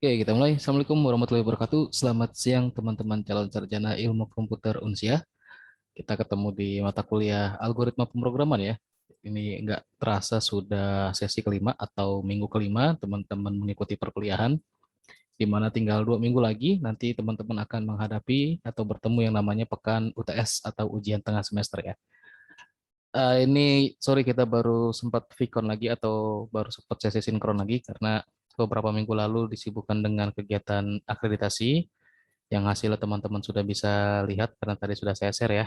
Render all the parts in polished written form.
Oke, kita mulai. Assalamualaikum warahmatullahi wabarakatuh. Selamat siang teman-teman calon sarjana ilmu komputer Unsia. Kita ketemu di mata kuliah algoritma pemrograman ya. Ini nggak terasa sudah sesi kelima atau minggu kelima teman-teman mengikuti perkuliahan, di mana tinggal 2 minggu lagi nanti teman-teman akan menghadapi atau bertemu yang namanya pekan UTS atau ujian tengah semester ya. Ini sorry kita baru sempat vicon lagi atau baru sempat sesi sinkron lagi karena beberapa minggu lalu disibukkan dengan kegiatan akreditasi yang hasilnya teman-teman sudah bisa lihat karena tadi sudah saya share ya.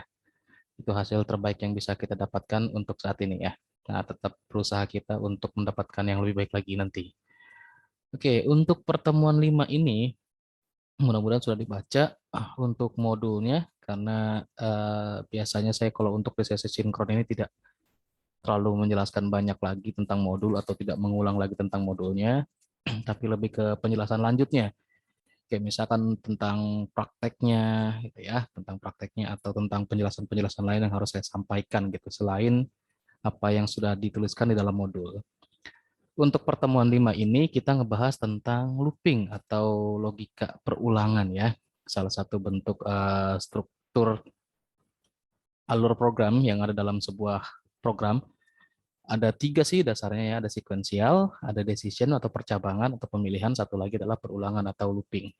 Itu hasil terbaik yang bisa kita dapatkan untuk saat ini ya. Nah, tetap berusaha kita untuk mendapatkan yang lebih baik lagi nanti. Oke, untuk pertemuan 5 ini mudah-mudahan sudah dibaca untuk modulnya karena biasanya saya kalau untuk di sesi sinkron ini tidak terlalu menjelaskan banyak lagi tentang modul atau tidak mengulang lagi tentang modulnya, tapi lebih ke penjelasan lanjutnya. Kayak misalkan tentang prakteknya gitu ya, tentang prakteknya atau tentang penjelasan-penjelasan lain yang harus saya sampaikan gitu selain apa yang sudah dituliskan di dalam modul. Untuk pertemuan 5 ini kita ngebahas tentang looping atau logika perulangan ya. Salah satu bentuk struktur alur program yang ada dalam sebuah program. Ada 3 sih dasarnya ya, ada sequential, ada decision atau percabangan atau pemilihan, satu lagi adalah perulangan atau looping.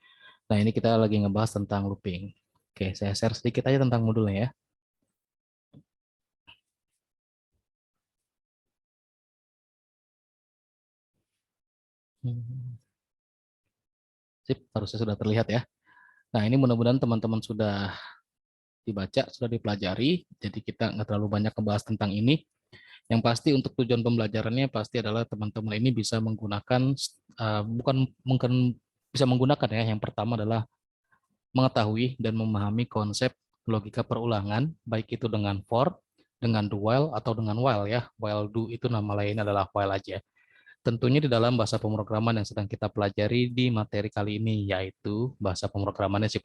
Nah, ini kita lagi ngebahas tentang looping. Oke, saya share sedikit aja tentang modulnya ya. Hmm. Sip, harusnya sudah terlihat ya. Nah, ini mudah-mudahan teman-teman sudah dibaca, sudah dipelajari, jadi kita nggak terlalu banyak ngebahas tentang ini. Yang pasti untuk tujuan pembelajarannya pasti adalah teman-teman ini bisa menggunakan, bukan mungkin bisa menggunakan ya, yang pertama adalah mengetahui dan memahami konsep logika perulangan, baik itu dengan for, dengan do while, atau dengan while ya. While do itu nama lain adalah while aja. Tentunya di dalam bahasa pemrograman yang sedang kita pelajari di materi kali ini, yaitu bahasa pemrogramannya C++.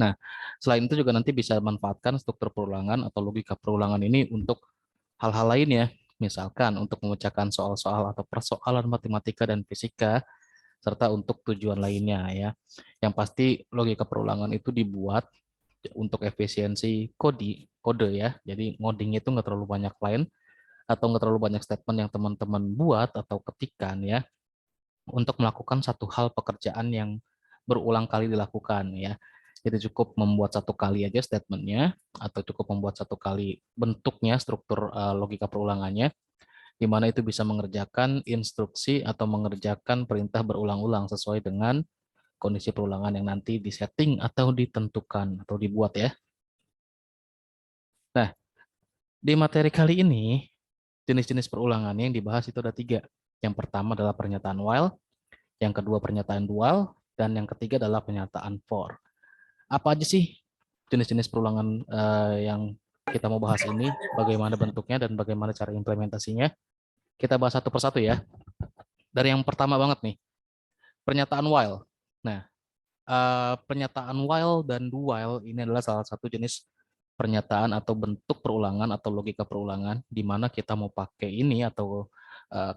Nah, selain itu juga nanti bisa manfaatkan struktur perulangan atau logika perulangan ini untuk hal-hal lain ya. Misalkan untuk memecahkan soal-soal atau persoalan matematika dan fisika, serta untuk tujuan lainnya ya. Yang pasti logika perulangan itu dibuat untuk efisiensi kode ya. Jadi ngoding itu nggak terlalu banyak line atau nggak terlalu banyak statement yang teman-teman buat atau ketikan ya untuk melakukan satu hal pekerjaan yang berulang kali dilakukan ya. Jadi cukup membuat satu kali aja statementnya atau cukup membuat satu kali bentuknya struktur logika perulangannya di mana itu bisa mengerjakan instruksi atau mengerjakan perintah berulang-ulang sesuai dengan kondisi perulangan yang nanti disetting atau ditentukan atau dibuat ya. Nah, di materi kali ini jenis-jenis perulangan yang dibahas itu ada 3. Yang pertama adalah pernyataan while, yang kedua pernyataan dual, dan yang ketiga adalah pernyataan for. Apa aja sih jenis-jenis perulangan yang kita mau bahas ini, bagaimana bentuknya dan bagaimana cara implementasinya? Kita bahas satu persatu ya. Dari yang pertama banget nih, pernyataan while. Nah, pernyataan while dan do while ini adalah salah satu jenis pernyataan atau bentuk perulangan atau logika perulangan di mana kita mau pakai ini atau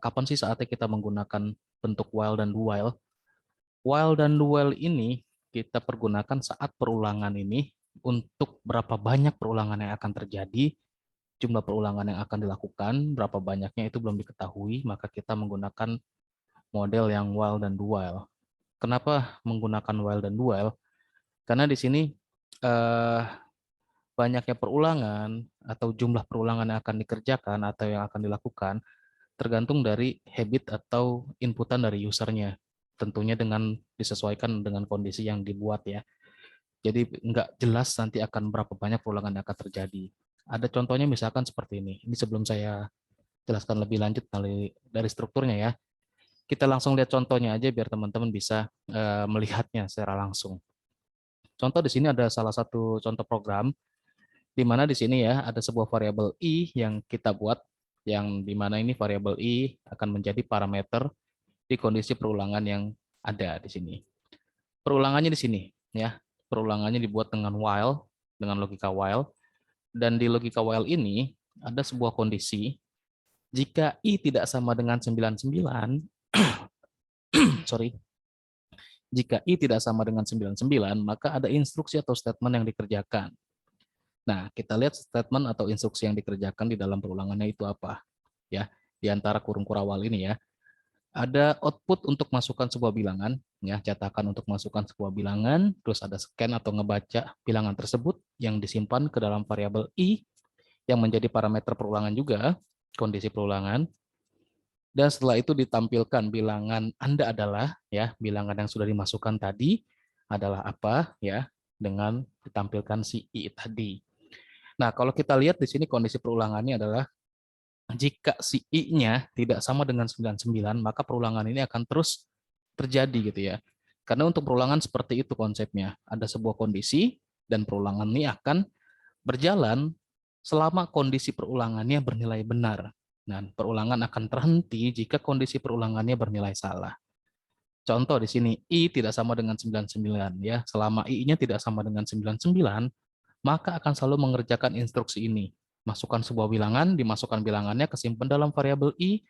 kapan sih saatnya kita menggunakan bentuk while dan do while. While dan do while ini kita pergunakan saat perulangan ini untuk berapa banyak perulangan yang akan terjadi, jumlah perulangan yang akan dilakukan, berapa banyaknya itu belum diketahui, maka kita menggunakan model yang while dan do while. Kenapa menggunakan while dan do while? Karena di sini eh, banyaknya perulangan atau jumlah perulangan yang akan dikerjakan atau yang akan dilakukan tergantung dari habit atau inputan dari usernya. Tentunya dengan disesuaikan dengan kondisi yang dibuat ya. Jadi nggak jelas nanti akan berapa banyak perulangan yang akan terjadi. Ada contohnya misalkan seperti ini. Ini sebelum saya jelaskan lebih lanjut dari strukturnya ya. Kita langsung lihat contohnya aja biar teman-teman bisa melihatnya secara langsung. Contoh di sini ada salah satu contoh program di mana di sini ya ada sebuah variabel i yang kita buat yang di mana ini variabel i akan menjadi parameter di kondisi perulangan yang ada di sini. Perulangannya di sini ya. Perulangannya dibuat dengan while, dengan logika while, dan di logika while ini ada sebuah kondisi jika i tidak sama dengan 99 sorry, jika I tidak sama dengan 99, maka ada instruksi atau statement yang dikerjakan. Nah, kita lihat statement atau instruksi yang dikerjakan di dalam perulangannya itu apa. Ya, di antara kurung kurawal ini ya. Ada output untuk masukkan sebuah bilangan, ya, cetakan untuk masukkan sebuah bilangan, terus ada scan atau ngebaca bilangan tersebut yang disimpan ke dalam variabel I yang menjadi parameter perulangan juga, kondisi perulangan. Dan setelah itu ditampilkan bilangan Anda adalah, ya, bilangan yang sudah dimasukkan tadi adalah apa, ya, dengan ditampilkan si I tadi. Nah, kalau kita lihat di sini kondisi perulangannya adalah jika si I-nya tidak sama dengan 99, maka perulangan ini akan terus terjadi gitu ya. Karena untuk perulangan seperti itu konsepnya. Ada sebuah kondisi dan perulangan ini akan berjalan selama kondisi perulangannya bernilai benar. Dan perulangan akan terhenti jika kondisi perulangannya bernilai salah. Contoh di sini, I tidak sama dengan 99 ya. Selama I-nya tidak sama dengan 99, maka akan selalu mengerjakan instruksi ini. Masukkan sebuah bilangan, dimasukkan bilangannya, kesimpan dalam variabel I,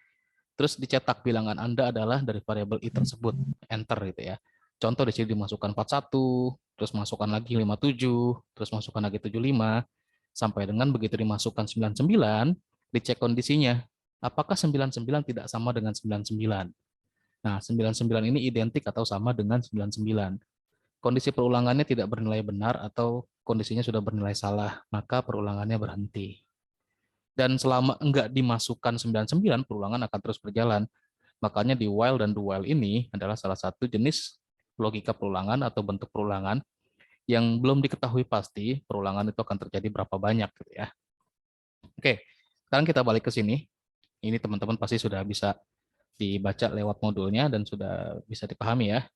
terus dicetak bilangan Anda adalah dari variabel I tersebut. Enter gitu ya. Contoh di sini dimasukkan 41, terus masukkan lagi 57, terus masukkan lagi 75, sampai dengan begitu dimasukkan 99, dicek kondisinya. Apakah 99 tidak sama dengan 99? Nah, 99 ini identik atau sama dengan 99. Kondisi perulangannya tidak bernilai benar atau kondisinya sudah bernilai salah, maka perulangannya berhenti. Dan selama enggak dimasukkan 99, perulangan akan terus berjalan. Makanya di while dan do while ini adalah salah satu jenis logika perulangan atau bentuk perulangan yang belum diketahui pasti perulangan itu akan terjadi berapa banyak gitu ya. Oke, sekarang kita balik ke sini. Ini teman-teman pasti sudah bisa dibaca lewat modulnya dan sudah bisa dipahami ya.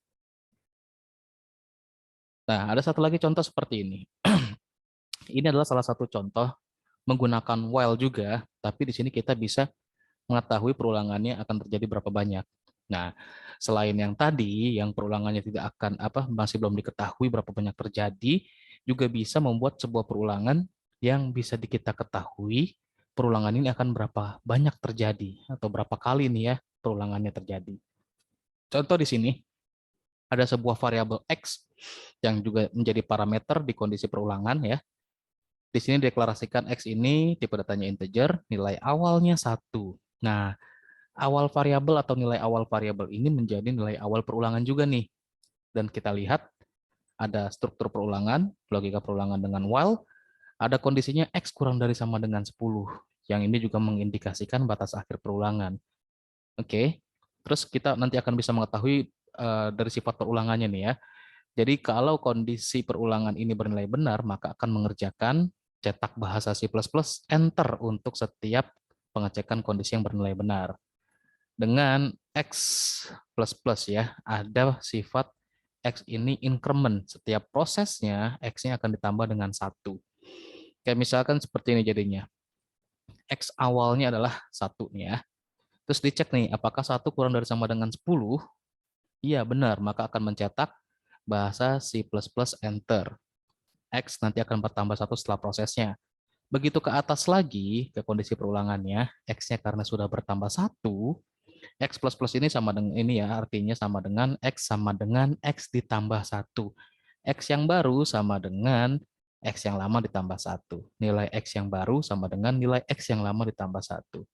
Nah, ada satu lagi contoh seperti ini. Ini adalah salah satu contoh menggunakan while juga, tapi di sini kita bisa mengetahui perulangannya akan terjadi berapa banyak. Nah, selain yang tadi, yang perulangannya tidak akan masih belum diketahui berapa banyak terjadi, juga bisa membuat sebuah perulangan yang bisa kita ketahui perulangan ini akan berapa banyak terjadi atau berapa kali nih ya perulangannya terjadi. Contoh di sini ada sebuah variabel X yang juga menjadi parameter di kondisi perulangan ya. Di sini deklarasikan X ini tipe datanya integer, nilai awalnya 1. Nah, awal variabel atau nilai awal variabel ini menjadi nilai awal perulangan juga nih. Dan kita lihat ada struktur perulangan, logika perulangan dengan while, ada kondisinya X kurang dari sama dengan 10. Yang ini juga mengindikasikan batas akhir perulangan. Oke, terus kita nanti akan bisa mengetahui dari sifat perulangannya nih ya. Jadi kalau kondisi perulangan ini bernilai benar, maka akan mengerjakan cetak bahasa C++, enter untuk setiap pengecekan kondisi yang bernilai benar. Dengan X++ ya, ada sifat X ini increment. Setiap prosesnya, X-nya akan ditambah dengan 1. Kayak misalkan seperti ini jadinya. X awalnya adalah 1 nih ya. Terus dicek nih, apakah 1 kurang dari sama dengan 10? Iya benar, maka akan mencetak bahasa C++ enter. X nanti akan bertambah 1 setelah prosesnya. Begitu ke atas lagi, ke kondisi perulangannya, X-nya karena sudah bertambah 1, X plus plus ini sama dengan ini ya, artinya sama dengan X ditambah 1. X yang baru sama dengan X yang lama ditambah 1. Nilai X yang baru sama dengan nilai X yang lama ditambah 1.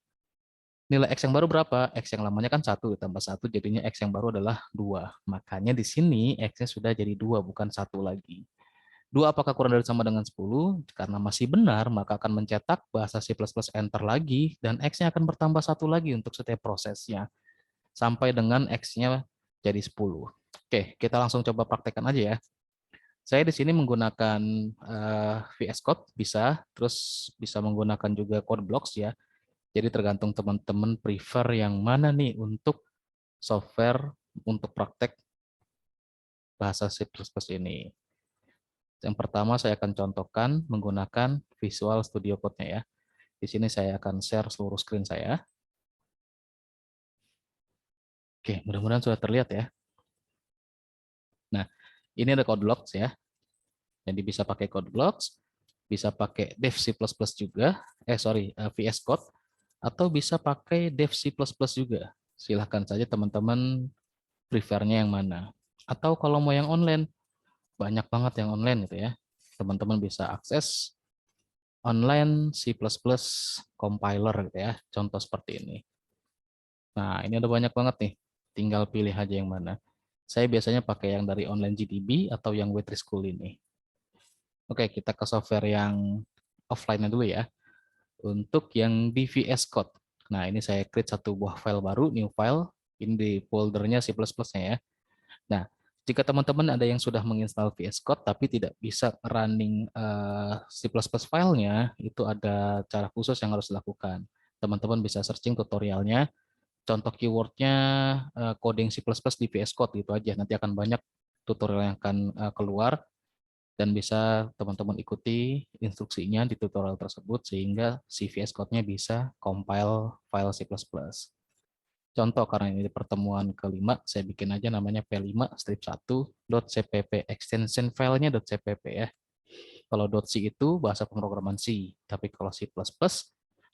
Nilai X yang baru berapa? X yang lamanya kan 1 ditambah 1, jadinya X yang baru adalah 2. Makanya di sini X-nya sudah jadi 2, bukan 1 lagi. 2 apakah kurang dari sama dengan 10? Karena masih benar, maka akan mencetak bahasa C++ enter lagi, dan X-nya akan bertambah 1 lagi untuk setiap prosesnya, sampai dengan X-nya jadi 10. Oke, kita langsung coba praktekkan aja ya. Saya di sini menggunakan VS Code, bisa, terus bisa menggunakan juga code blocks ya. Jadi tergantung teman-teman prefer yang mana nih untuk software untuk praktek bahasa C++ ini. Yang pertama saya akan contohkan menggunakan Visual Studio Code-nya ya. Di sini saya akan share seluruh screen saya. Oke, mudah-mudahan sudah terlihat ya. Nah, ini ada code blocks ya. Jadi bisa pakai code blocks, bisa pakai dev C++ juga, VS Code, atau bisa pakai dev C++ juga. Silahkan saja teman-teman prefernya yang mana. Atau kalau mau yang online, banyak banget yang online gitu ya. Teman-teman bisa akses online C++ compiler gitu ya. Contoh seperti ini. Nah, ini ada banyak banget nih. Tinggal pilih aja yang mana. Saya biasanya pakai yang dari online GDB atau yang Wait School ini. Oke, kita ke software yang offline-nya dulu ya. Untuk yang di VS Code. Nah, ini saya create satu buah file baru, new file. Ini di foldernya C++-nya ya. Nah, jika teman-teman ada yang sudah menginstal VS Code tapi tidak bisa running C++ filenya, itu ada cara khusus yang harus dilakukan. Teman-teman bisa searching tutorialnya, contoh keywordnya coding C++ di VS Code gitu aja. Nanti akan banyak tutorial yang akan keluar dan bisa teman-teman ikuti instruksinya di tutorial tersebut sehingga si VS Code-nya bisa compile file C++. Contoh karena ini di pertemuan kelima, saya bikin aja namanya P5 strip 1.cpp, extension filenya .cpp ya. Kalau .c itu bahasa pemrograman C, tapi kalau C++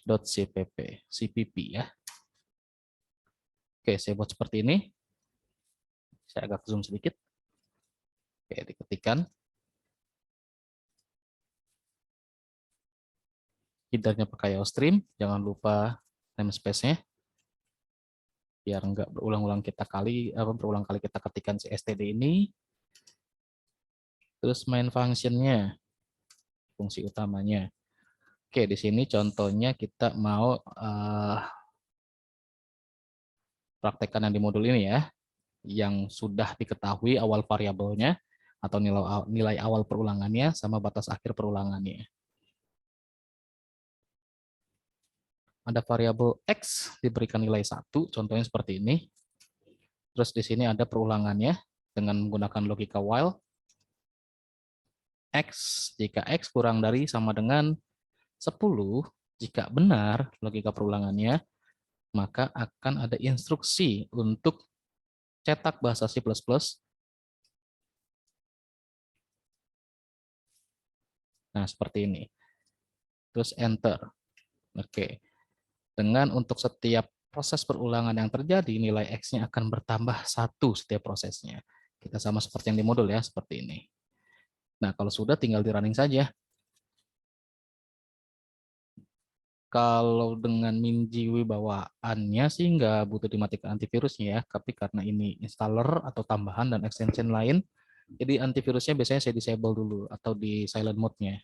.cpp, CPP ya. Oke, saya buat seperti ini. Saya agak zoom sedikit. Oke, diketikkan. Headernya pakai Ostream, jangan lupa namespace-nya biar nggak berulang kali kita ketikkan si std ini. Terus main functionnya, fungsi utamanya. Oke, di sini contohnya kita mau praktekkan yang di modul ini ya, yang sudah diketahui awal variabelnya atau nilai awal perulangannya sama batas akhir perulangannya. Ada variabel X diberikan nilai 1, contohnya seperti ini. Terus di sini ada perulangannya dengan menggunakan logika while. X, jika X kurang dari sama dengan 10, jika benar logika perulangannya, maka akan ada instruksi untuk cetak bahasa C++. Nah, seperti ini. Terus enter. Oke. Dengan untuk setiap proses perulangan yang terjadi, nilai X-nya akan bertambah 1 setiap prosesnya. Kita sama seperti yang di modul ya, seperti ini. Nah, kalau sudah tinggal di running saja. Kalau dengan MinGW bawaannya sih nggak butuh dimatikan antivirusnya ya, tapi karena ini installer atau tambahan dan extension lain, jadi antivirusnya biasanya saya disable dulu atau di silent mode-nya.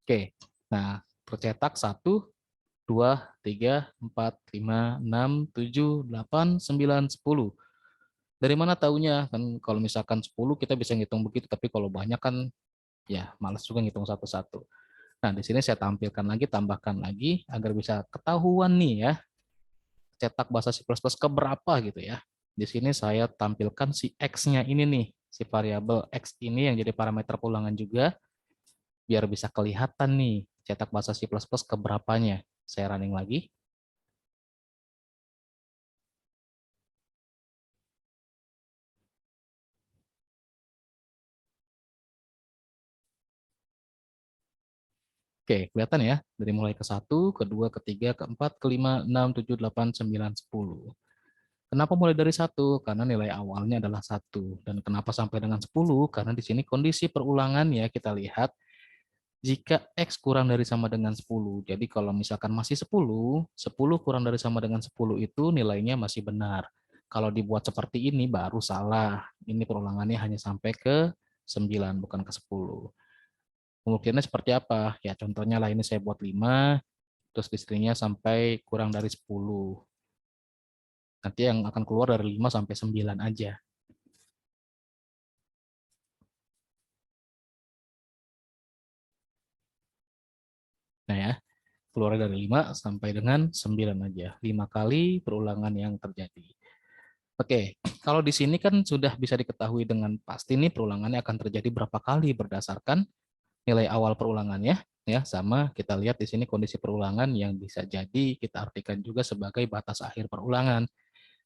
Oke, nah tercetak 1, 2, 3, 4, 5, 6, 7, 8, 9, 10. Dari mana taunya? Kan kalau misalkan 10 kita bisa ngitung begitu, tapi kalau banyak kan ya malas juga ngitung satu-satu. Nah, di sini saya tampilkan lagi, tambahkan lagi agar bisa ketahuan nih ya, cetak bahasa C++ keberapa gitu ya. Di sini saya tampilkan si X-nya ini nih, si variabel X ini yang jadi parameter ulangan juga, biar bisa kelihatan nih cetak bahasa C++ keberapanya. Saya running lagi. Oke, kelihatan ya, dari mulai ke 1, ke 2, ke 3, ke 4, ke 5, 6, 7, 8, 9, 10. Kenapa mulai dari 1? Karena nilai awalnya adalah 1. Dan kenapa sampai dengan 10? Karena di sini kondisi perulangan ya, kita lihat jika X kurang dari sama dengan 10. Jadi kalau misalkan masih 10, 10 kurang dari sama dengan 10 itu nilainya masih benar. Kalau dibuat seperti ini baru salah. Ini perulangannya hanya sampai ke 9, bukan ke 10. Kemungkinannya seperti apa? Ya contohnya lah ini saya buat 5, terus listriknya sampai kurang dari 10. Nanti yang akan keluar dari 5 sampai 9 aja. Nah ya, keluar dari 5 sampai dengan 9 aja. 5 kali perulangan yang terjadi. Oke, kalau di sini kan sudah bisa diketahui dengan pasti nih perulangannya akan terjadi berapa kali berdasarkan nilai awal perulangannya ya, sama kita lihat di sini kondisi perulangan yang bisa jadi kita artikan juga sebagai batas akhir perulangan.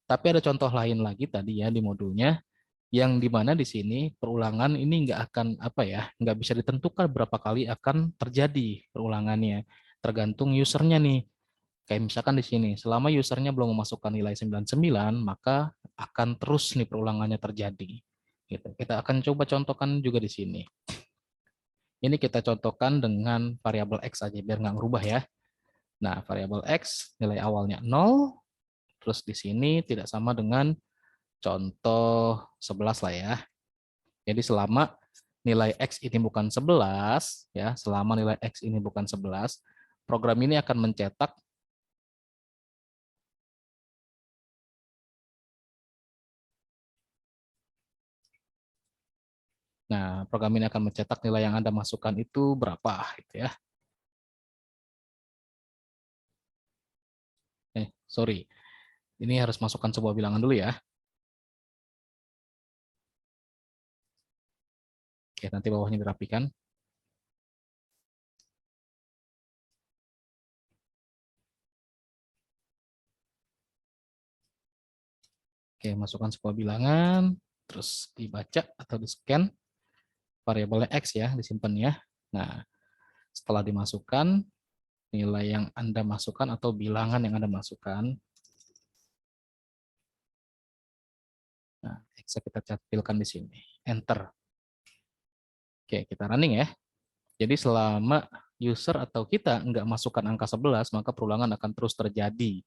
Tapi ada contoh lain lagi tadi ya di modulnya yang dimana di sini perulangan ini nggak akan apa ya, nggak bisa ditentukan berapa kali akan terjadi perulangannya, tergantung usernya nih. Kayak misalkan di sini, selama usernya belum memasukkan nilai 99, maka akan terus nih perulangannya terjadi. Gitu. Kita akan coba contohkan juga di sini. Ini kita contohkan dengan variabel X aja, biar nggak ngerubah ya. Nah, variabel X, nilai awalnya 0, terus di sini tidak sama dengan contoh 11 lah ya. Jadi selama nilai X ini bukan 11, ya, selama nilai X ini bukan 11, program ini akan mencetak program ini akan mencetak nilai yang Anda masukkan itu berapa gitu ya. Sorry. Ini harus masukkan sebuah bilangan dulu ya. Oke, nanti bawahnya dirapikan. Oke, masukkan sebuah bilangan, terus dibaca atau di-scan, variabelnya X ya, disimpan ya. Nah, setelah dimasukkan, nilai yang Anda masukkan atau bilangan yang Anda masukkan, nah, X kita tampilkan di sini. Enter. Oke, kita running ya. Jadi selama user atau kita nggak masukkan angka 11, maka perulangan akan terus terjadi.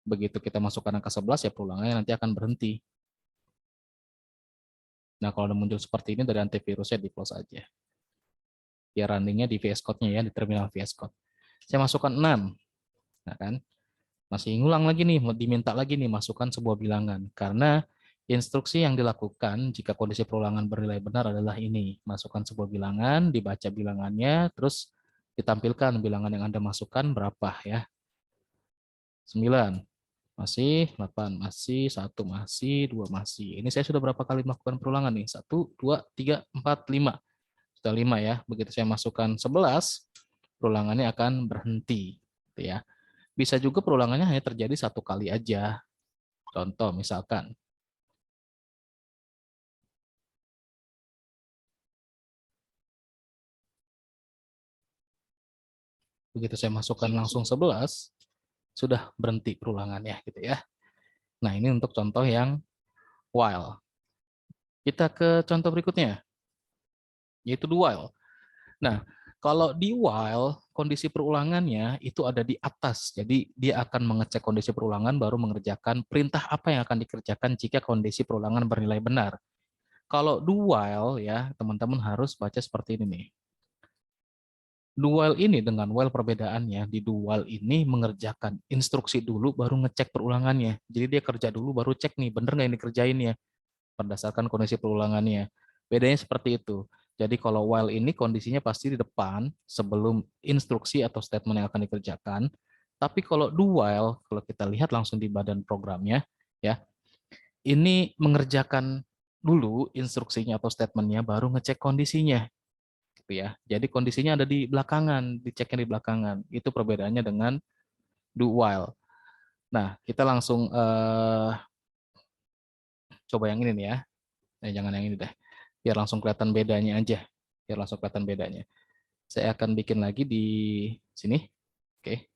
Begitu kita masukkan angka 11, ya perulangannya nanti akan berhenti. Nah, kalau ada muncul seperti ini dari antivirusnya di close aja. Ya runningnya di VS Code-nya ya, di terminal VS Code. Saya masukkan 6. Nah kan, masih ngulang lagi nih, diminta lagi nih masukkan sebuah bilangan. Karena instruksi yang dilakukan jika kondisi perulangan bernilai benar adalah ini. Masukkan sebuah bilangan, dibaca bilangannya, terus ditampilkan bilangan yang Anda masukkan berapa ya. 9, masih 8, masih 1, masih 2, masih. Ini saya sudah berapa kali melakukan perulangan nih? 1, 2, 3, 4, 5. Sudah 5 ya. Begitu saya masukkan 11, perulangannya akan berhenti. Gitu ya. Bisa juga perulangannya hanya terjadi satu kali aja. Contoh misalkan, begitu saya masukkan langsung 11, sudah berhenti perulangannya gitu ya. Nah, ini untuk contoh yang while. Kita ke contoh berikutnya, yaitu do while. Nah, kalau di while, kondisi perulangannya itu ada di atas. Jadi, dia akan mengecek kondisi perulangan baru mengerjakan perintah apa yang akan dikerjakan jika kondisi perulangan bernilai benar. Kalau do while ya, teman-teman harus baca seperti ini nih. Do while ini dengan while perbedaannya, di do while ini mengerjakan instruksi dulu baru ngecek perulangannya. Jadi dia kerja dulu baru cek nih bener nggak ini kerjainnya berdasarkan kondisi perulangannya. Bedanya seperti itu. Jadi kalau while ini kondisinya pasti di depan sebelum instruksi atau statement yang akan dikerjakan. Tapi kalau do while, kalau kita lihat langsung di badan programnya, ya ini mengerjakan dulu instruksinya atau statementnya baru ngecek kondisinya. Gitu ya. Jadi kondisinya ada di belakangan, diceknya di belakangan. Itu perbedaannya dengan do while. Nah, kita langsung coba yang ini nih ya. Jangan yang ini deh. Biar langsung kelihatan bedanya aja. Biar langsung kelihatan bedanya. Saya akan bikin lagi di sini. Oke.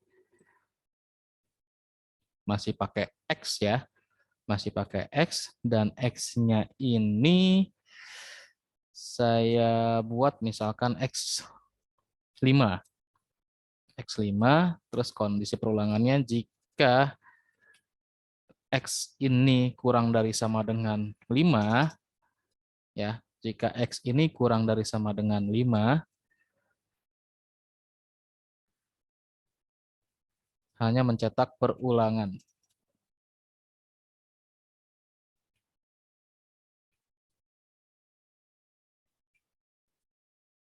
Masih pakai X ya. Masih pakai X dan X-nya ini saya buat misalkan X5. X5 terus kondisi perulangannya jika X ini kurang dari sama dengan 5, ya, jika X ini kurang dari sama dengan 5, hanya mencetak perulangan.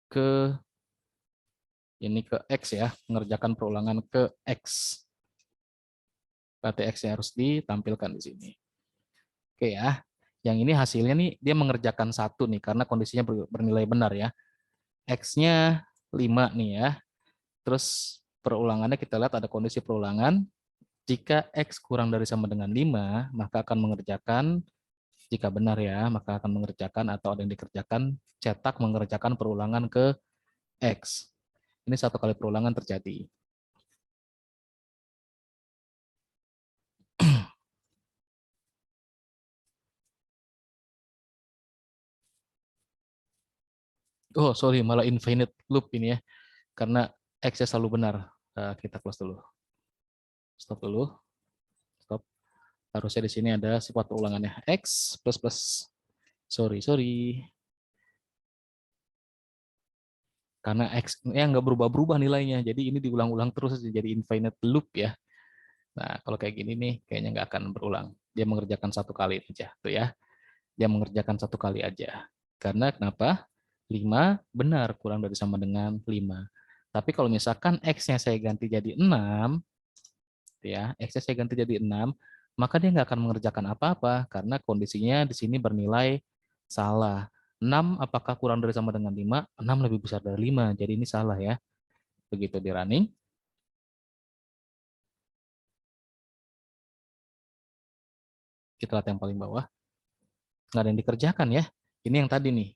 Ke ini ke X ya, mengerjakan perulangan ke X. Berarti X-nya harus ditampilkan di sini. Oke ya, yang ini hasilnya nih dia mengerjakan satu nih karena kondisinya bernilai benar ya. X-nya 5 nih ya. Terus perulangannya kita lihat ada kondisi perulangan. Jika X kurang dari sama dengan 5, maka akan mengerjakan, jika benar ya, maka akan mengerjakan atau ada yang dikerjakan, cetak mengerjakan perulangan ke X. Ini satu kali perulangan terjadi. Oh, sorry, malah infinite loop ini ya. Karena X-nya selalu benar. Kita close dulu. Stop dulu. Stop. Harusnya di sini ada sifat ulangannya. X plus plus. Sorry. Karena X ya nggak berubah-berubah nilainya. Jadi ini diulang-ulang terus jadi infinite loop ya. Nah, kalau kayak gini nih, kayaknya nggak akan berulang. Dia mengerjakan satu kali aja. Tuh ya. Dia mengerjakan satu kali aja. Karena kenapa? 5 benar kurang dari sama dengan 5. Tapi kalau misalkan X-nya saya ganti jadi 6, ya, X-nya saya ganti jadi 6, maka dia nggak akan mengerjakan apa-apa karena kondisinya di sini bernilai salah. 6 apakah kurang dari sama dengan 5? 6 lebih besar dari 5, jadi ini salah ya. Begitu di running, kita lihat yang paling bawah, nggak ada yang dikerjakan ya. Ini yang tadi nih,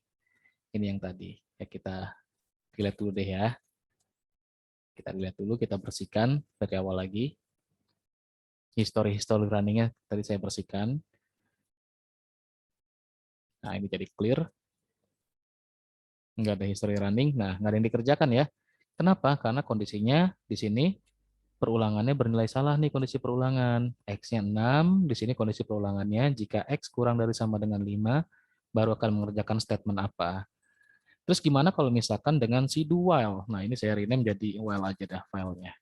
ini yang tadi. Ya kita lihat dulu deh ya. Kita lihat dulu, kita bersihkan dari awal lagi. History runningnya tadi saya bersihkan. Nah, ini jadi clear. Nggak ada history running. Nah, nggak ada yang dikerjakan ya. Kenapa? Karena kondisinya di sini perulangannya bernilai salah nih kondisi perulangan. X-nya 6, di sini kondisi perulangannya jika X kurang dari sama dengan 5, baru akan mengerjakan statement apa. Terus gimana kalau misalkan dengan si do while? Nah, ini saya rename jadi while aja dah filenya.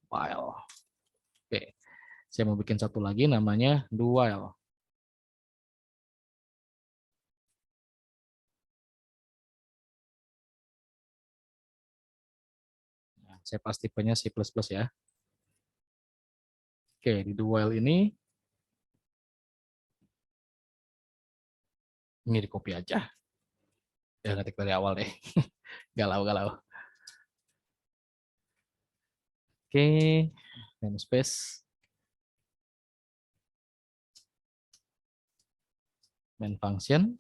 While. Oke. Saya mau bikin satu lagi namanya do while. Nah, saya pas tipenya C++ ya. Oke, di do while ini di copy aja. Ya, ketik dari awal deh. Galau. Oke, namespace, main function.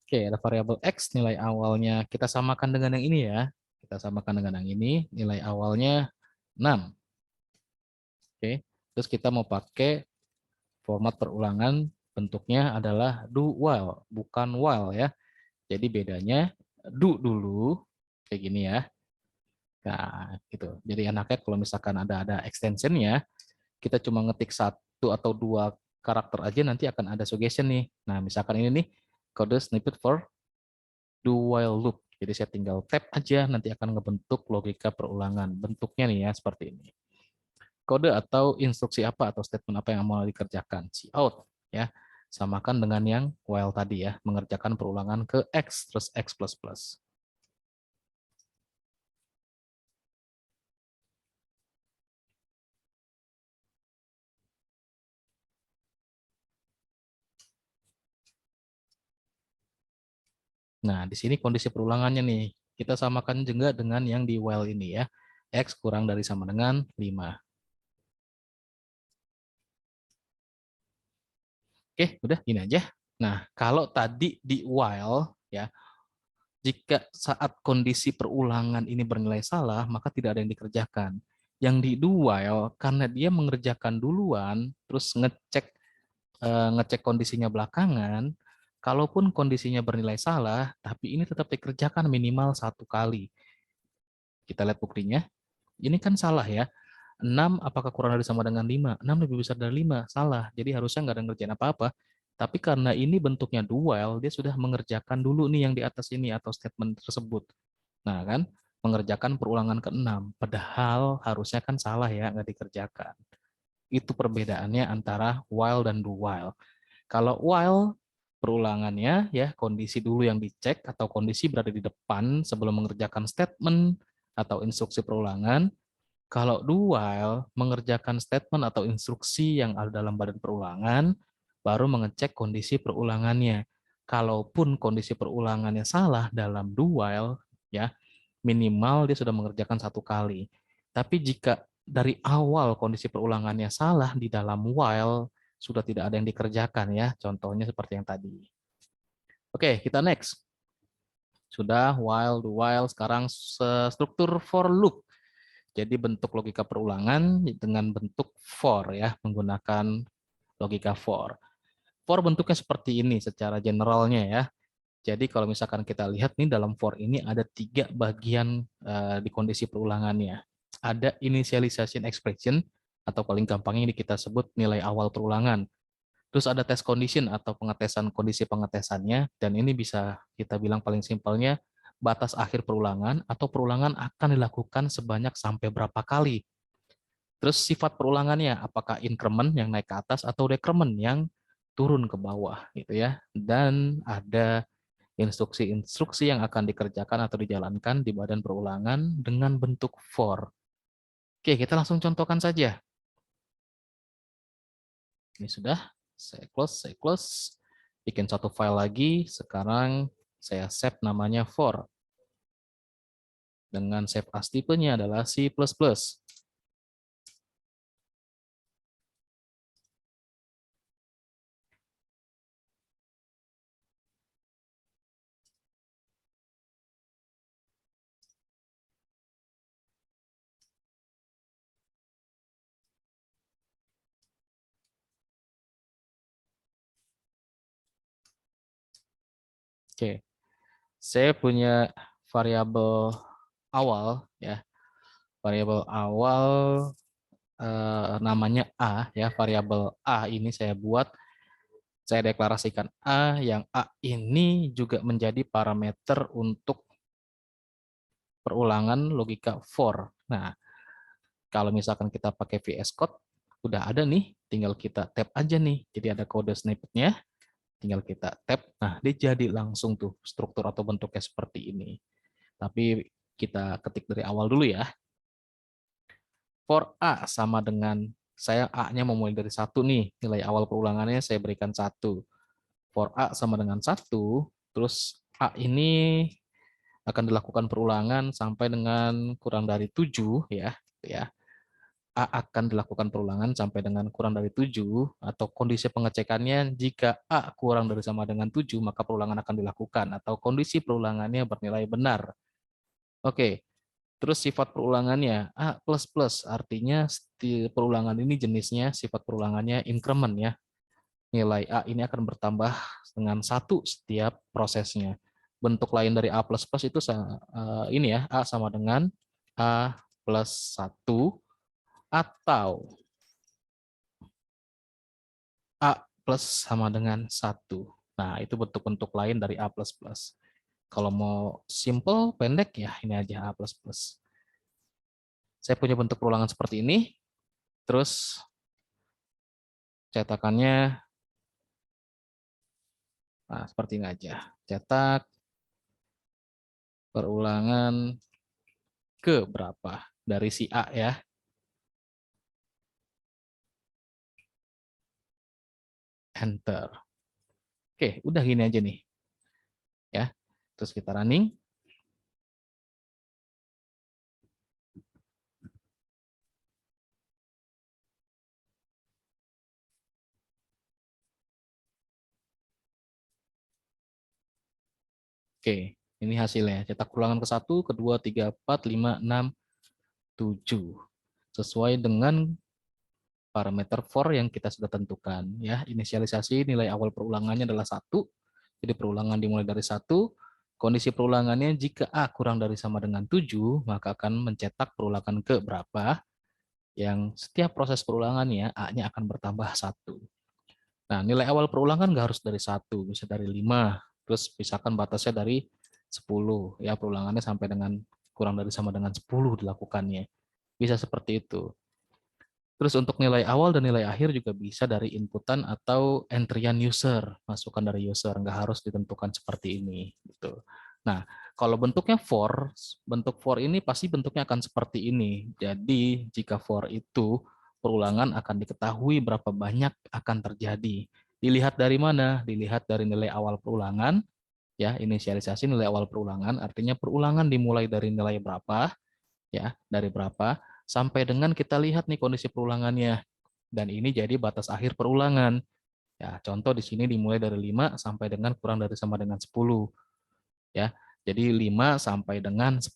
Oke, ada variabel X, nilai awalnya kita samakan dengan yang ini ya. Kita samakan dengan yang ini, nilai awalnya 6. Oke, terus kita mau pakai format perulangan, bentuknya adalah do while, bukan while ya. Jadi bedanya do dulu, kayak gini ya. Nah, gitu. Jadi enaknya kalau misalkan ada extensionnya, kita cuma ngetik satu atau dua karakter aja nanti akan ada suggestion nih. Nah, misalkan ini nih kode snippet for do while loop. Jadi saya tinggal tap aja nanti akan ngebentuk logika perulangan. Bentuknya nih ya seperti ini. Kode atau instruksi apa atau statement apa yang mau dikerjakan. Cout ya. Samakan dengan yang while tadi ya, mengerjakan perulangan ke X terus X++. Nah, di sini kondisi perulangannya nih. Kita samakan juga dengan yang di while ini ya. X kurang dari sama dengan 5. Oke, udah gini aja. Nah, kalau tadi di while ya, jika saat kondisi perulangan ini bernilai salah, maka tidak ada yang dikerjakan. Yang di do while karena dia mengerjakan duluan, terus ngecek kondisinya belakangan, kalaupun kondisinya bernilai salah, tapi ini tetap dikerjakan minimal satu kali. Kita lihat buktinya. Ini kan salah ya. 6 apakah kurang dari sama dengan 5? 6 lebih besar dari 5. Salah. Jadi harusnya nggak ada ngerjain apa-apa. Tapi karena ini bentuknya dual, dia sudah mengerjakan dulu nih yang di atas ini atau statement tersebut. Nah kan, mengerjakan perulangan ke-6. Padahal harusnya kan salah ya, nggak dikerjakan. Itu perbedaannya antara while dan do while. Kalau while, perulangannya ya kondisi dulu yang dicek atau kondisi berada di depan sebelum mengerjakan statement atau instruksi perulangan. Kalau do while mengerjakan statement atau instruksi yang ada dalam badan perulangan, baru mengecek kondisi perulangannya. Kalaupun kondisi perulangannya salah dalam do while, ya minimal dia sudah mengerjakan satu kali. Tapi jika dari awal kondisi perulangannya salah di dalam while, sudah tidak ada yang dikerjakan ya. Contohnya seperti yang tadi. Oke, kita next. Sudah while, do while, sekarang struktur for loop. Jadi bentuk logika perulangan dengan bentuk for ya, menggunakan logika for. For bentuknya seperti ini secara generalnya ya. Jadi kalau misalkan kita lihat nih dalam for ini ada 3 bagian di kondisi perulangannya. Ada initialization expression atau paling gampangnya ini kita sebut nilai awal perulangan. Terus ada test condition atau pengetesan kondisi pengetesannya, dan ini bisa kita bilang paling simpelnya batas akhir perulangan atau perulangan akan dilakukan sebanyak sampai berapa kali. Terus sifat perulangannya, apakah increment yang naik ke atas atau decrement yang turun ke bawah gitu ya. Dan ada instruksi-instruksi yang akan dikerjakan atau dijalankan di badan perulangan dengan bentuk for. Oke, kita langsung contohkan saja. Ini sudah, saya close, bikin satu file lagi, sekarang saya save namanya for. Dengan save as tipenya adalah C++. Oke, saya punya variabel awal ya, variabel awal namanya A ya, variabel A ini saya deklarasikan A, yang A ini juga menjadi parameter untuk perulangan logika for. Nah, kalau misalkan kita pakai VS Code, udah ada nih, tinggal kita tap aja nih. Jadi ada kode snippetnya, tinggal kita tap. Nah, dia jadi langsung tuh struktur atau bentuknya seperti ini. Tapi kita ketik dari awal dulu ya. For A sama dengan, saya A-nya memulai dari 1 nih, nilai awal perulangannya saya berikan 1. For A sama dengan 1, terus A ini akan dilakukan perulangan sampai dengan kurang dari 7 ya. A akan dilakukan perulangan sampai dengan kurang dari 7, atau kondisi pengecekannya jika A kurang dari sama dengan 7, maka perulangan akan dilakukan, atau kondisi perulangannya bernilai benar. Oke, terus sifat perulangannya A++, artinya perulangan ini jenisnya, sifat perulangannya increment ya. Nilai A ini akan bertambah dengan 1 setiap prosesnya. Bentuk lain dari A++ itu ini ya, A sama dengan A plus 1, atau A plus sama dengan 1. Nah, itu bentuk-bentuk lain dari A++. Kalau mau simple, pendek ya, ini aja A++. Saya punya bentuk perulangan seperti ini, terus cetakannya nah, seperti ini aja. Cetak perulangan ke berapa dari si A ya. Enter. Oke, udah gini aja nih. Ya. Terus kita running. Oke, ini hasilnya. Cetak ulangan ke 1, kedua, 3, 4, 5, 6, 7. Sesuai dengan parameter for yang kita sudah tentukan. Ya, inisialisasi nilai awal perulangannya adalah 1. Jadi perulangan dimulai dari 1. Kondisi perulangannya jika A kurang dari sama dengan 7, maka akan mencetak perulangan ke berapa. Yang setiap proses perulangannya A-nya akan bertambah 1. Nah, nilai awal perulangan nggak harus dari 1, bisa dari 5. Terus misalkan batasnya dari 10. Ya, perulangannya sampai dengan kurang dari sama dengan 10 dilakukannya. Bisa seperti itu. Terus untuk nilai awal dan nilai akhir juga bisa dari inputan atau entryan user, masukan dari user, nggak harus ditentukan seperti ini. Gitu. Nah, kalau bentuknya for, bentuk for ini pasti bentuknya akan seperti ini. Jadi jika for itu perulangan akan diketahui berapa banyak akan terjadi. Dilihat dari mana? Dilihat dari nilai awal perulangan, ya, inisialisasi nilai awal perulangan, artinya perulangan dimulai dari nilai berapa, ya, dari berapa sampai dengan kita lihat nih kondisi perulangannya, dan ini jadi batas akhir perulangan. Ya, contoh di sini dimulai dari 5 sampai dengan kurang dari sama dengan 10 ya. Jadi 5 sampai dengan 10,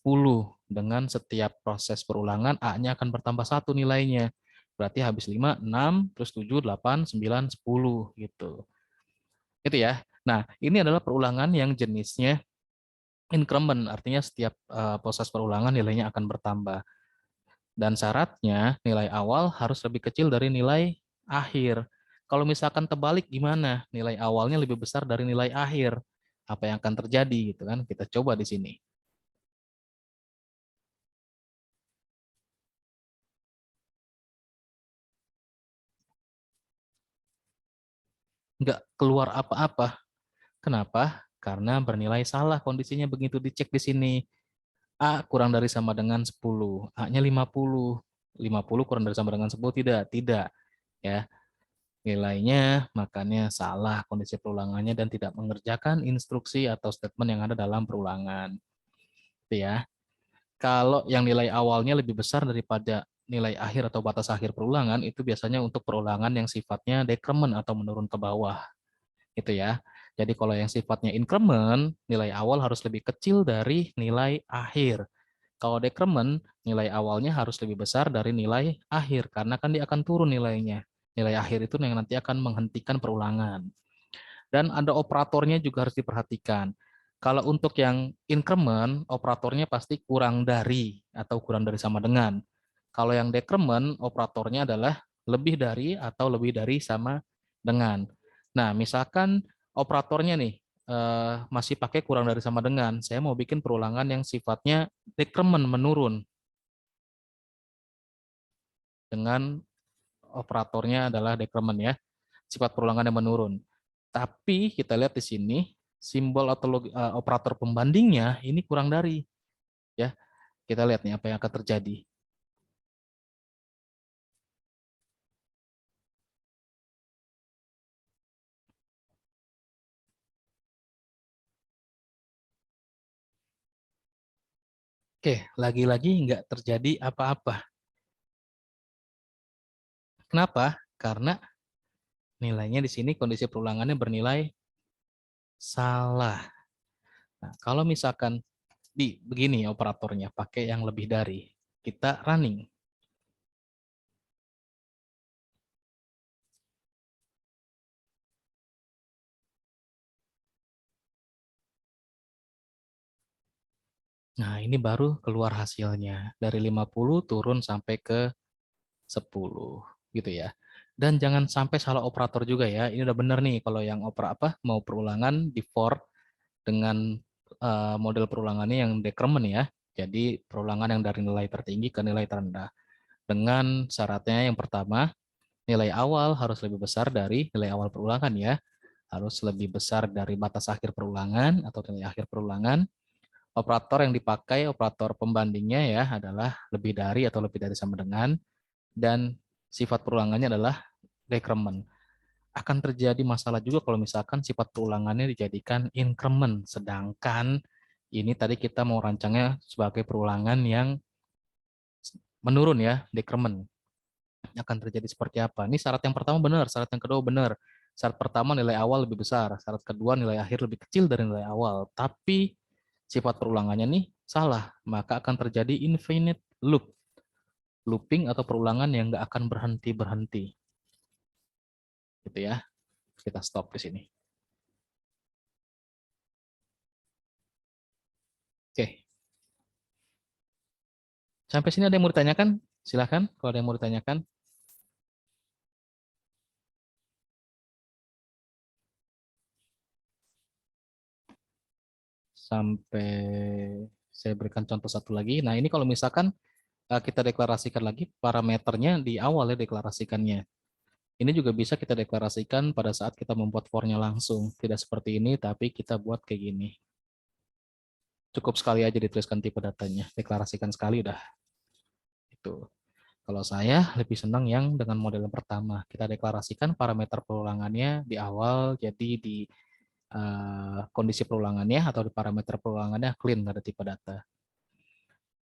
dengan setiap proses perulangan A-nya akan bertambah 1 nilainya. Berarti habis 5 6, terus 7 8 9 10 gitu. Itu ya. Nah, ini adalah perulangan yang jenisnya increment, artinya setiap proses perulangan nilainya akan bertambah. Dan syaratnya nilai awal harus lebih kecil dari nilai akhir. Kalau misalkan terbalik gimana? Nilai awalnya lebih besar dari nilai akhir. Apa yang akan terjadi gitu kan? Kita coba di sini. Nggak keluar apa-apa. Kenapa? Karena bernilai salah kondisinya begitu dicek di sini. A kurang dari sama dengan 10, A-nya 50. 50 kurang dari sama dengan 10 tidak, tidak ya. Nilainya makanya salah kondisi perulangannya dan tidak mengerjakan instruksi atau statement yang ada dalam perulangan. Itu ya. Kalau yang nilai awalnya lebih besar daripada nilai akhir atau batas akhir perulangan, itu biasanya untuk perulangan yang sifatnya decrement atau menurun ke bawah. Itu ya. Jadi kalau yang sifatnya increment, nilai awal harus lebih kecil dari nilai akhir. Kalau decrement, nilai awalnya harus lebih besar dari nilai akhir, karena kan dia akan turun nilainya. Nilai akhir itu yang nanti akan menghentikan perulangan. Dan ada operatornya juga harus diperhatikan. Kalau untuk yang increment, operatornya pasti kurang dari atau kurang dari sama dengan. Kalau yang decrement, operatornya adalah lebih dari atau lebih dari sama dengan. Nah, misalkan operatornya nih masih pakai kurang dari sama dengan, saya mau bikin perulangan yang sifatnya decrement menurun dengan operatornya adalah decrement ya, sifat perulangan yang menurun. Tapi kita lihat di sini simbol atau operator pembandingnya ini kurang dari ya. Kita lihat nih apa yang akan terjadi. Oke, lagi-lagi nggak terjadi apa-apa. Kenapa? Karena nilainya di sini kondisi perulangannya bernilai salah. Nah, kalau misalkan di begini operatornya pakai yang lebih dari, kita running. Nah, ini baru keluar hasilnya. Dari 50 turun sampai ke 10 gitu ya. Dan jangan sampai salah operator juga ya. Ini udah benar nih kalau yang mau perulangan di for dengan model perulangannya yang decrement ya. Jadi perulangan yang dari nilai tertinggi ke nilai terendah. Dengan syaratnya yang pertama, nilai awal harus lebih besar dari nilai awal perulangan ya. Harus lebih besar dari batas akhir perulangan atau nilai akhir perulangan. Operator yang dipakai, operator pembandingnya ya adalah lebih dari atau lebih dari sama dengan, dan sifat perulangannya adalah decrement. Akan terjadi masalah juga kalau misalkan sifat perulangannya dijadikan increment, sedangkan ini tadi kita mau rancangnya sebagai perulangan yang menurun ya, decrement. Akan terjadi seperti apa? Ini syarat yang pertama benar, syarat yang kedua benar. Syarat pertama nilai awal lebih besar, syarat kedua nilai akhir lebih kecil dari nilai awal. Tapi sifat perulangannya nih salah, maka akan terjadi infinite loop, looping atau perulangan yang nggak akan berhenti-berhenti. Gitu ya. Kita stop di sini. Oke, sampai sini ada yang mau ditanyakan? Silahkan kalau ada yang mau ditanyakan. Sampai saya berikan contoh satu lagi. Nah, ini kalau misalkan kita deklarasikan lagi parameternya di awal ya deklarasikannya. Ini juga bisa kita deklarasikan pada saat kita membuat for-nya langsung. Tidak seperti ini, tapi kita buat kayak gini. Cukup sekali aja dituliskan tipe datanya. Deklarasikan sekali udah. Itu. Kalau saya lebih senang yang dengan model yang pertama. Kita deklarasikan parameter perulangannya di awal, jadi di kondisi perulangannya atau di parameter perulangannya clean, nggak ada tipe data.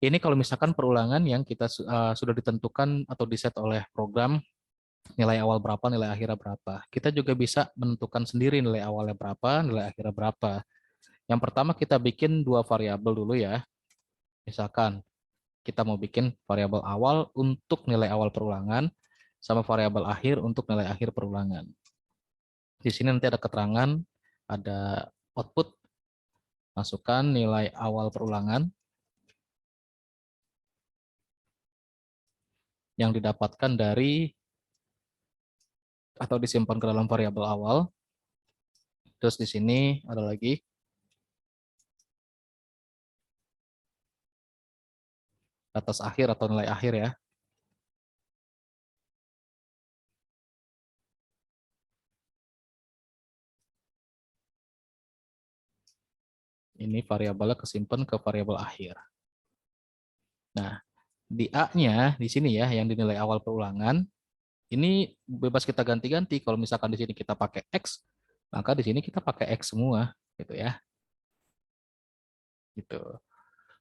Ini kalau misalkan perulangan yang kita sudah ditentukan atau diset oleh program, nilai awal berapa, nilai akhirnya berapa. Kita juga bisa menentukan sendiri nilai awalnya berapa, nilai akhirnya berapa. Yang pertama kita bikin dua variabel dulu ya. Misalkan kita mau bikin variabel awal untuk nilai awal perulangan, sama variabel akhir untuk nilai akhir perulangan. Di sini nanti ada keterangan, ada output, masukkan nilai awal perulangan yang didapatkan dari atau disimpan ke dalam variabel awal. Terus di sini ada lagi batas akhir atau nilai akhir ya. Ini variabelnya kesimpan ke variabel akhir. Nah, di A-nya di sini ya yang dinilai awal perulangan, ini bebas kita ganti-ganti. Kalau misalkan di sini kita pakai X, maka di sini kita pakai X semua gitu ya. Gitu.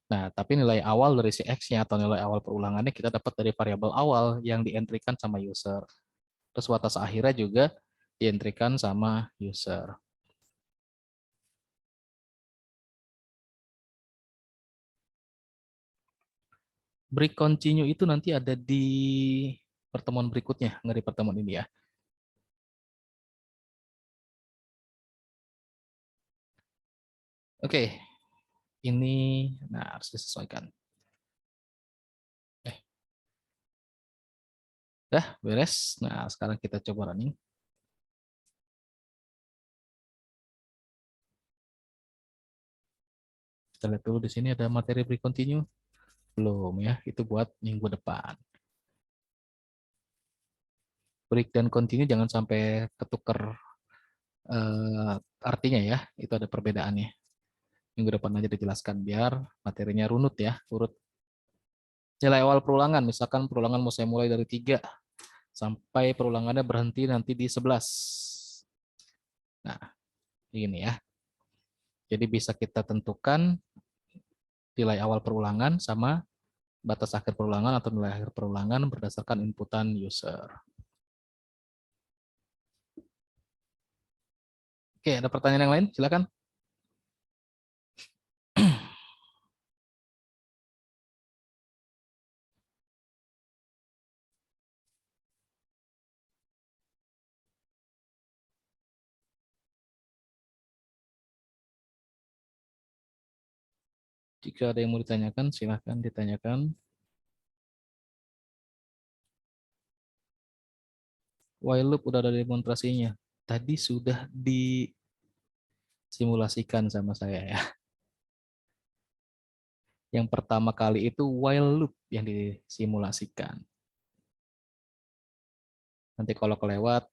Nah, tapi nilai awal dari si X-nya atau nilai awal perulangannya kita dapat dari variabel awal yang dientrykan sama user. Terus batas akhirnya juga dientrykan sama user. Break continue itu nanti ada di pertemuan berikutnya, nggak di pertemuan ini ya. Oke, ini nah harus disesuaikan. Dah beres. Nah, sekarang kita coba running. Kita lihat dulu di sini ada materi break continue. Belum ya, itu buat minggu depan. Break dan continue jangan sampai ketuker artinya ya, itu ada perbedaannya. Minggu depan aja dijelaskan biar materinya runut ya, urut. Nilai awal perulangan, misalkan perulangan mau saya mulai dari 3 sampai perulangannya berhenti nanti di 11. Nah, ini ya. Jadi bisa kita tentukan nilai awal perulangan sama batas akhir perulangan atau nilai akhir perulangan berdasarkan inputan user. Oke, ada pertanyaan yang lain? Silakan. Jika ada yang mau ditanyakan, silakan ditanyakan. While loop udah ada demonstrasinya. Tadi sudah disimulasikan sama saya ya. Yang pertama kali itu while loop yang disimulasikan. Nanti kalau kelewat,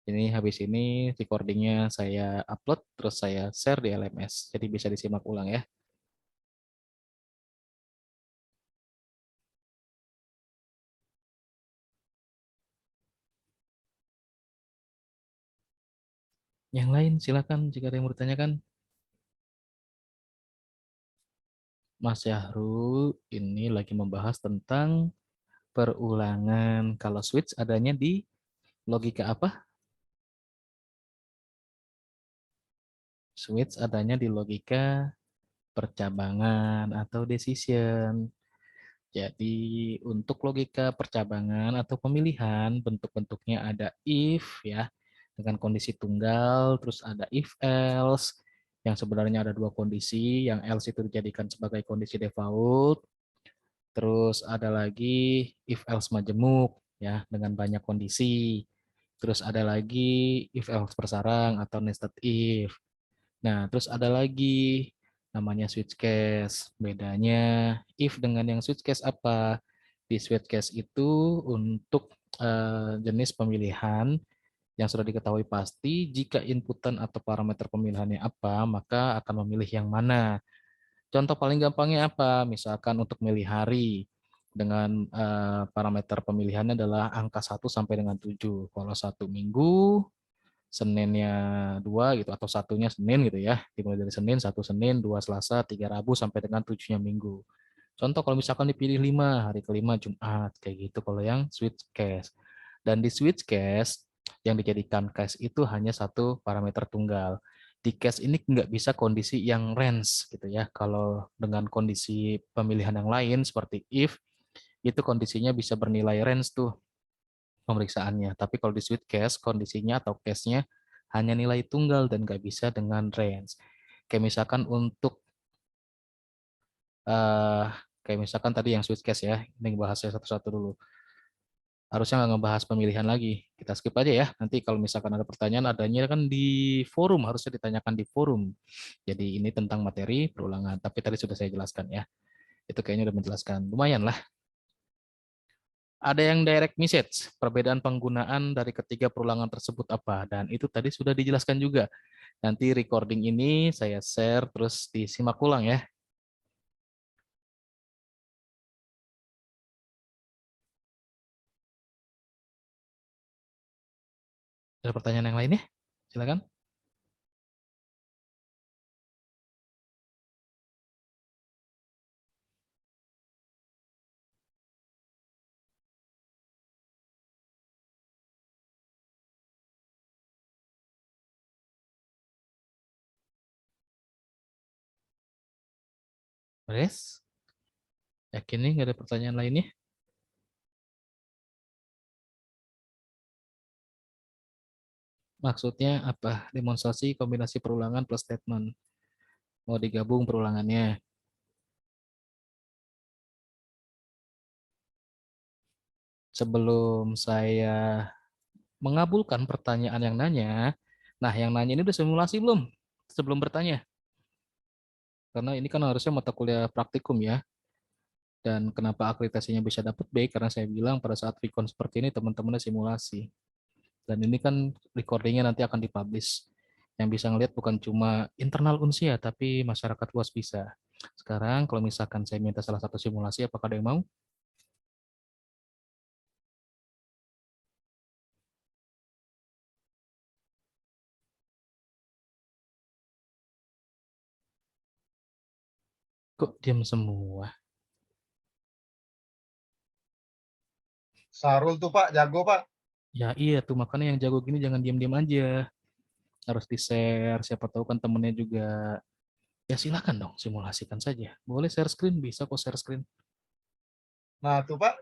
ini habis ini recordingnya saya upload, terus saya share di LMS. Jadi bisa disimak ulang ya. Yang lain silakan jika ada yang mau ditanyakan. Mas Syahrul ini lagi membahas tentang perulangan. Kalau switch adanya di logika apa? Switch adanya di logika percabangan atau decision. Jadi untuk logika percabangan atau pemilihan bentuk-bentuknya ada if ya dengan kondisi tunggal, terus ada if else yang sebenarnya ada dua kondisi, yang else itu dijadikan sebagai kondisi default, terus ada lagi if else majemuk ya dengan banyak kondisi. Terus ada lagi if else bersarang atau nested if. Nah, terus ada lagi namanya switch case. Bedanya if dengan yang switch case apa? Di switch case itu untuk jenis pemilihan yang sudah diketahui pasti, jika inputan atau parameter pemilihannya apa, maka akan memilih yang mana. Contoh paling gampangnya apa? Misalkan untuk milih hari dengan parameter pemilihannya adalah angka 1 sampai dengan 7. Kalau 1 minggu, Seninnya 2 gitu atau satunya Senin gitu ya. Dimulai dari Senin, 1 Senin, 2 Selasa, 3 Rabu sampai dengan 7-nya Minggu. Contoh kalau misalkan dipilih 5, hari kelima Jumat kayak gitu kalau yang switch case. Dan di switch case yang dijadikan case itu hanya satu parameter tunggal. Di case ini nggak bisa kondisi yang range gitu ya. Kalau dengan kondisi pemilihan yang lain seperti if itu kondisinya bisa bernilai range tuh pemeriksaannya. Tapi kalau di switch case kondisinya atau case-nya hanya nilai tunggal dan nggak bisa dengan range. Kayak misalkan untuk eh kayak misalkan tadi yang switch case ya, ini bahasnya satu-satu dulu. Harusnya nggak ngebahas pemilihan lagi. Kita skip aja ya. Nanti kalau misalkan ada pertanyaan, adanya kan di forum, harusnya ditanyakan di forum. Jadi ini tentang materi perulangan, tapi tadi sudah saya jelaskan ya. Itu kayaknya udah menjelaskan. Lumayan lah. Ada yang direct message, perbedaan penggunaan dari ketiga perulangan tersebut apa? Dan itu tadi sudah dijelaskan juga. Nanti recording ini saya share terus disimak ulang ya. Ada pertanyaan yang lainnya? Silakan. Beres? Yakin nih nggak ada pertanyaan lainnya? Maksudnya apa? Demonstrasi kombinasi perulangan plus statement. Mau digabung perulangannya. Sebelum saya mengabulkan pertanyaan yang nanya, nah yang nanya ini udah simulasi belum? Sebelum bertanya. Karena ini kan harusnya mata kuliah praktikum ya. Dan kenapa akreditasinya bisa dapat B? Karena saya bilang pada saat recon seperti ini teman-temannya simulasi. Dan ini kan recordingnya nanti akan dipublish. Yang bisa ngelihat bukan cuma internal Unsia, tapi masyarakat luas bisa. Sekarang kalau misalkan saya minta salah satu simulasi, apakah ada yang mau? Kok diam semua? Sarul tuh Pak, jago Pak. Ya iya tuh, makanya yang jago gini jangan diam-diam aja. Harus di-share, siapa tahu kan temennya juga. Ya silakan dong, simulasikan saja. Boleh share screen, bisa kok share screen. Nah tuh Pak,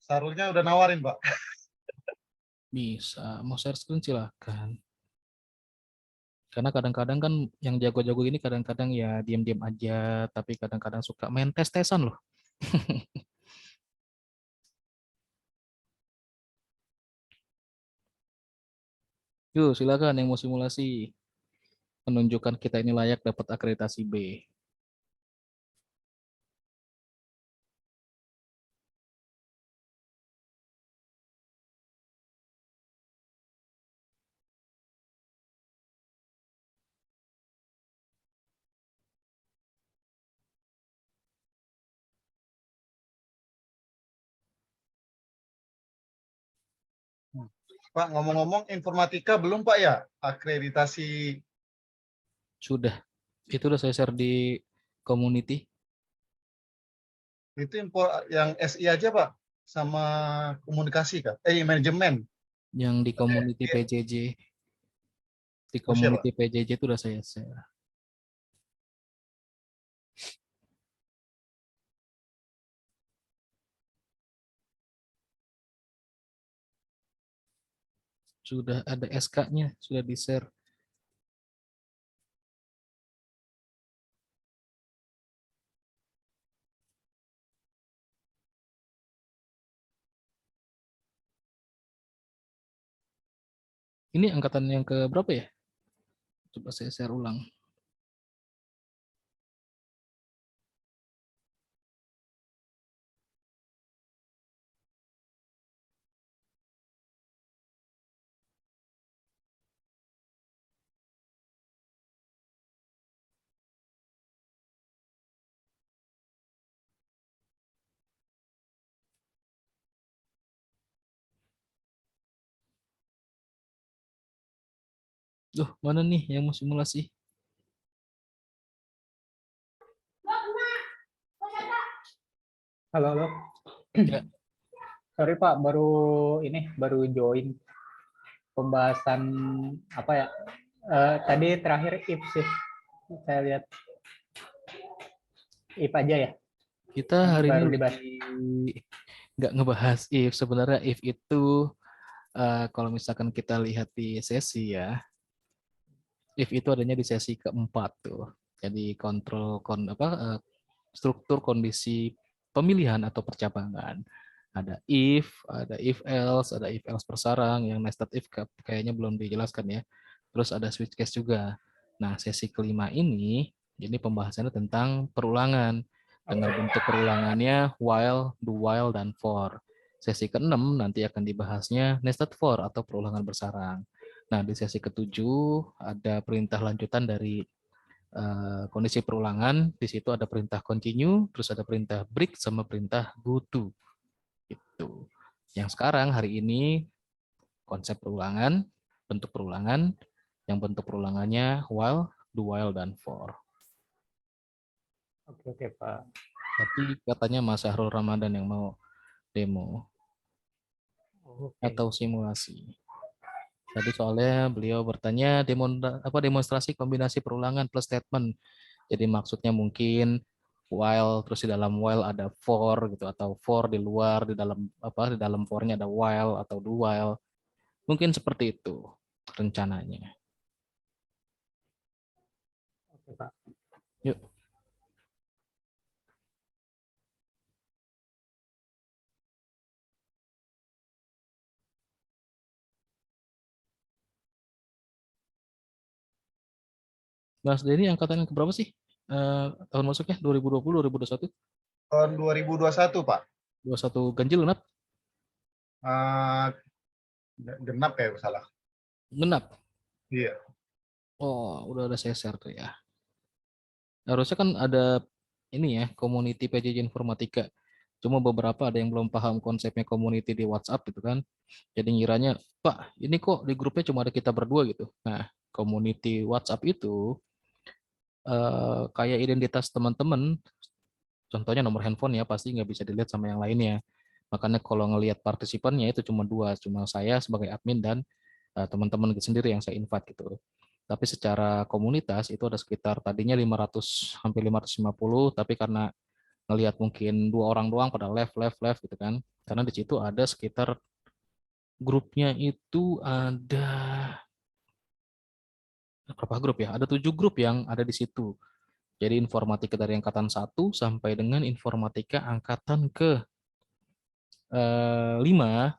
Sarulnya udah nawarin Pak. Bisa, mau share screen silakan. Karena kadang-kadang kan yang jago-jago ini kadang-kadang ya diam-diam aja, tapi kadang-kadang suka main tes-tesan loh. Yuk, silakan yang mau simulasi. Menunjukkan kita ini layak dapat akreditasi B. Pak, ngomong-ngomong informatika belum Pak ya? Akreditasi Sudah, itu udah saya share di community. itu info yang SI aja Pak, sama komunikasi Kak? Manajemen. Yang di community Iya. PJJ. Di Oh siapa? community PJJ itu udah saya share. Sudah ada SK-nya, sudah di-share. Ini angkatan yang ke berapa ya? Coba saya share ulang. Duh, mana nih yang mau simulasi? Halo, halo. Ya, Sorry Pak, baru join pembahasan apa ya? Tadi terakhir if sih, saya lihat if aja ya, kita yang hari ini baru lagi dibahas. nggak ngebahas if. Sebenarnya if itu Kalau misalkan kita lihat di sesi ya, if itu adanya di sesi keempat tuh. Jadi struktur kondisi pemilihan atau percabangan. Ada if else, ada if else persarang, yang nested if kayaknya belum dijelaskan ya. Terus ada switch case juga. Nah, sesi kelima ini pembahasannya tentang perulangan. Dengan bentuk perulangannya while, do while, dan for. Sesi keenam nanti akan dibahasnya nested for atau perulangan bersarang. Nah, di sesi ketujuh ada perintah lanjutan dari kondisi perulangan. Di situ ada perintah continue, terus ada perintah break, sama perintah go to. Gitu. Yang sekarang hari ini konsep perulangan, bentuk perulangan, yang bentuk perulangannya while, do while, dan for. Oke Pak. Tapi katanya Mas Syahrul Ramadan yang mau demo Oke. atau simulasi. Tadi soalnya beliau bertanya demonstrasi kombinasi perulangan plus statement. Jadi maksudnya mungkin while, terus di dalam while ada for gitu, atau for di luar, di dalam for-nya ada while atau do while. Mungkin seperti itu rencananya. Oke Pak. Yuk. Mas Denny angkatan yang keberapa sih? Tahun masuknya 2020, 2021? Tahun 2021, Pak. 21 ganjil genap? Eh, genap kayak salah. Genap. Iya. Oh, udah ada share tuh ya. Harusnya kan ada ini ya, community PJJ Informatika. Cuma beberapa ada yang belum paham konsepnya community di WhatsApp gitu kan. Jadi ngiranya, Pak, ini kok di grupnya cuma ada kita berdua gitu. Nah, community WhatsApp itu kayak identitas teman-teman. Contohnya nomor handphone ya, pasti nggak bisa dilihat sama yang lainnya. Makanya kalau ngelihat partisipannya itu cuma dua, cuma saya sebagai admin dan teman-teman sendiri yang saya invite gitu. Tapi secara komunitas itu ada sekitar tadinya 500 hampir 550, tapi karena ngelihat mungkin dua orang doang pada left gitu kan. Karena di situ ada sekitar grupnya itu ada berapa grup ya? Ada 7 grup yang ada di situ. Jadi informatika dari angkatan 1 sampai dengan informatika angkatan ke 5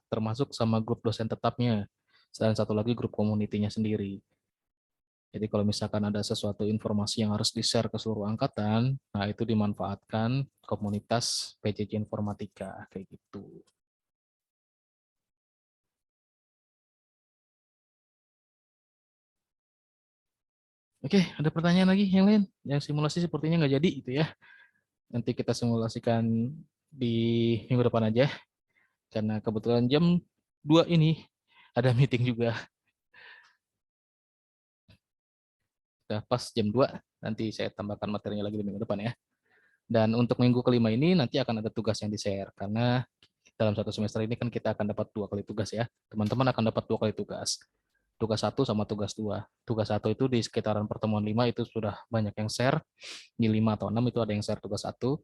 termasuk sama grup dosen tetapnya. Dan satu lagi grup community-nya sendiri. Jadi kalau misalkan ada sesuatu informasi yang harus di-share ke seluruh angkatan, nah itu dimanfaatkan komunitas PJJ Informatika kayak gitu. Oke, ada pertanyaan lagi yang lain? Yang simulasi sepertinya nggak jadi itu ya. Nanti kita simulasikan di minggu depan aja. Karena kebetulan jam 2 ini ada meeting juga. Udah pas jam 2, nanti saya tambahkan materinya lagi di minggu depan ya. Dan untuk minggu kelima ini nanti akan ada tugas yang di-share. Karena dalam satu semester ini kan kita akan dapat 2 kali tugas ya. Teman-teman akan dapat 2 kali tugas. Tugas 1 sama tugas 2. Tugas 1 itu di sekitaran pertemuan 5 itu sudah banyak yang share. Di 5 atau 6 itu ada yang share tugas 1.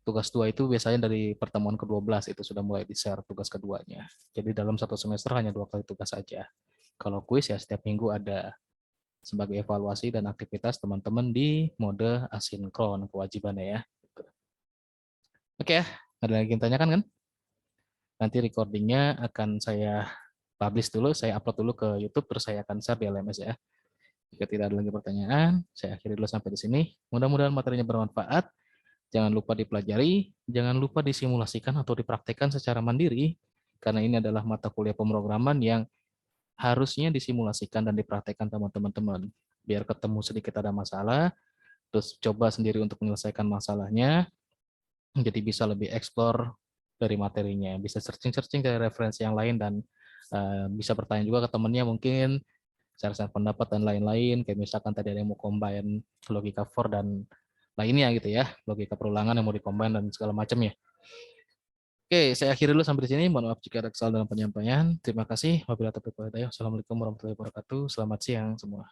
Tugas 2 itu biasanya dari pertemuan ke-12 itu sudah mulai di-share tugas keduanya. Jadi dalam satu semester hanya 2 kali tugas saja. Kalau kuis ya setiap minggu ada sebagai evaluasi dan aktivitas teman-teman di mode asinkron kewajibannya ya. Oke ya, ada lagi yang tanyakan kan? Nanti recordingnya akan saya publish dulu, saya upload dulu ke YouTube, terus saya akan share di LMS ya. Jika tidak ada lagi pertanyaan, saya akhiri dulu sampai di sini. Mudah-mudahan materinya bermanfaat. Jangan lupa dipelajari, jangan lupa disimulasikan atau dipraktekkan secara mandiri, karena ini adalah mata kuliah pemrograman yang harusnya disimulasikan dan dipraktekkan sama teman-teman. Biar ketemu sedikit ada masalah, terus coba sendiri untuk menyelesaikan masalahnya, jadi bisa lebih explore dari materinya, bisa searching-searching dari referensi yang lain, dan bisa bertanya juga ke temannya mungkin, share pendapat dan lain-lain, kayak misalkan tadi ada yang mau combine logika for dan lainnya gitu ya, logika perulangan yang mau di-combine dan segala macam ya. Oke, saya akhiri dulu sampai di sini. Mohon maaf jika ada kesalahan dalam penyampaian. Terima kasih. Wabillahi taufiq wal hidayah. Assalamualaikum warahmatullahi wabarakatuh. Selamat siang semua.